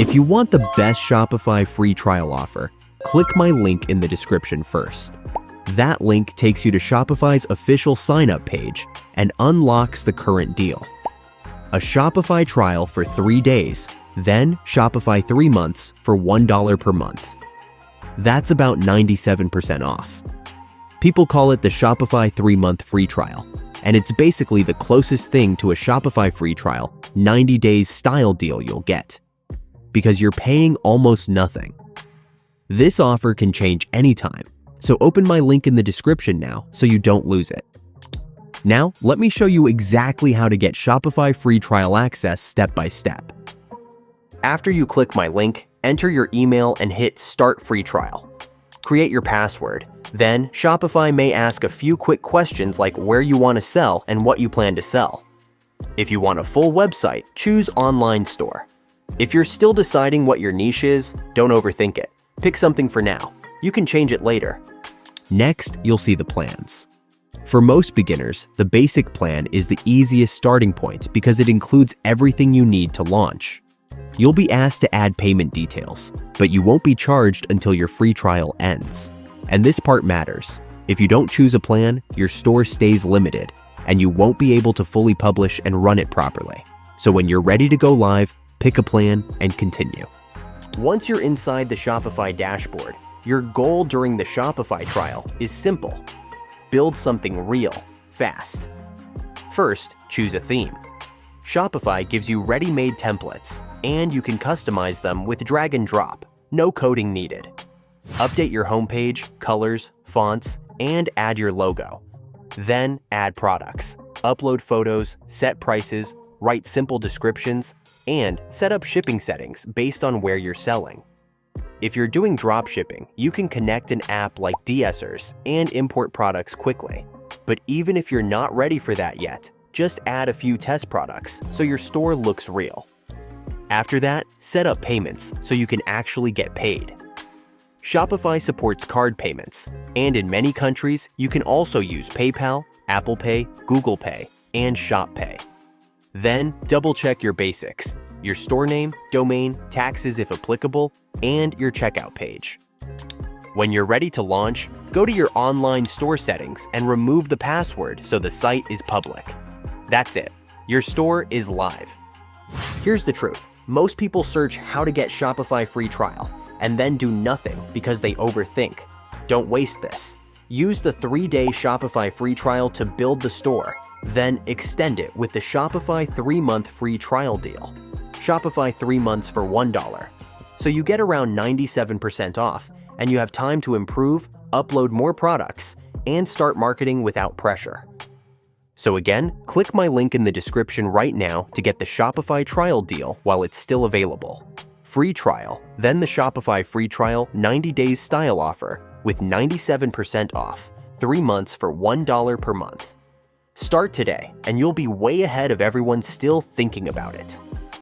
If you want the best Shopify free trial offer, click my link in the description first. That link takes you to Shopify's official sign-up page and unlocks the current deal. A Shopify trial for 3 days, then Shopify 3 months for $1 per month. That's about 97% off. People call it the Shopify 3-month free trial, and it's basically the closest thing to a Shopify free trial 90 days style deal you'll get, because you're paying almost nothing. This offer can change anytime, so open my link in the description now so you don't lose it. Now, let me show you exactly how to get Shopify free trial access step by step. After you click my link, enter your email and hit Start Free Trial. Create your password. Then, Shopify may ask a few quick questions like where you want to sell and what you plan to sell. If you want a full website, choose Online Store. If you're still deciding what your niche is, don't overthink it. Pick something for now. You can change it later. Next, you'll see the plans. For most beginners, the basic plan is the easiest starting point because it includes everything you need to launch. You'll be asked to add payment details, but you won't be charged until your free trial ends. And this part matters. If you don't choose a plan, your store stays limited, and you won't be able to fully publish and run it properly. So when you're ready to go live, pick a plan and continue. Once you're inside the Shopify dashboard, your goal during the Shopify trial is simple. Build something real, fast. First, choose a theme. Shopify gives you ready-made templates, and you can customize them with drag and drop, no coding needed. Update your homepage, colors, fonts, and add your logo. Then add products, upload photos, set prices, write simple descriptions, and set up shipping settings based on where you're selling. If you're doing drop shipping, you can connect an app like de-essers and import products quickly. But even if you're not ready for that yet, just add a few test products so your store looks real. After that, set up payments so you can actually get paid. Shopify supports card payments, and in many countries, you can also use PayPal, Apple Pay, Google Pay, and Shop Pay. Then, double-check your basics: your store name, domain, taxes if applicable, and your checkout page. When you're ready to launch, go to your online store settings and remove the password so the site is public. That's it. Your store is live. Here's the truth. Most people search how to get Shopify free trial and then do nothing because they overthink. Don't waste this. Use the 3-day Shopify free trial to build the store, then extend it with the Shopify 3-month free trial deal. Shopify 3 months for $1. So you get around 97% off, and you have time to improve, upload more products, and start marketing without pressure. So again, click my link in the description right now to get the Shopify trial deal while it's still available. Free trial, then the Shopify free trial 90 days style offer with 97% off, 3 months for $1 per month. Start today, and you'll be way ahead of everyone still thinking about it.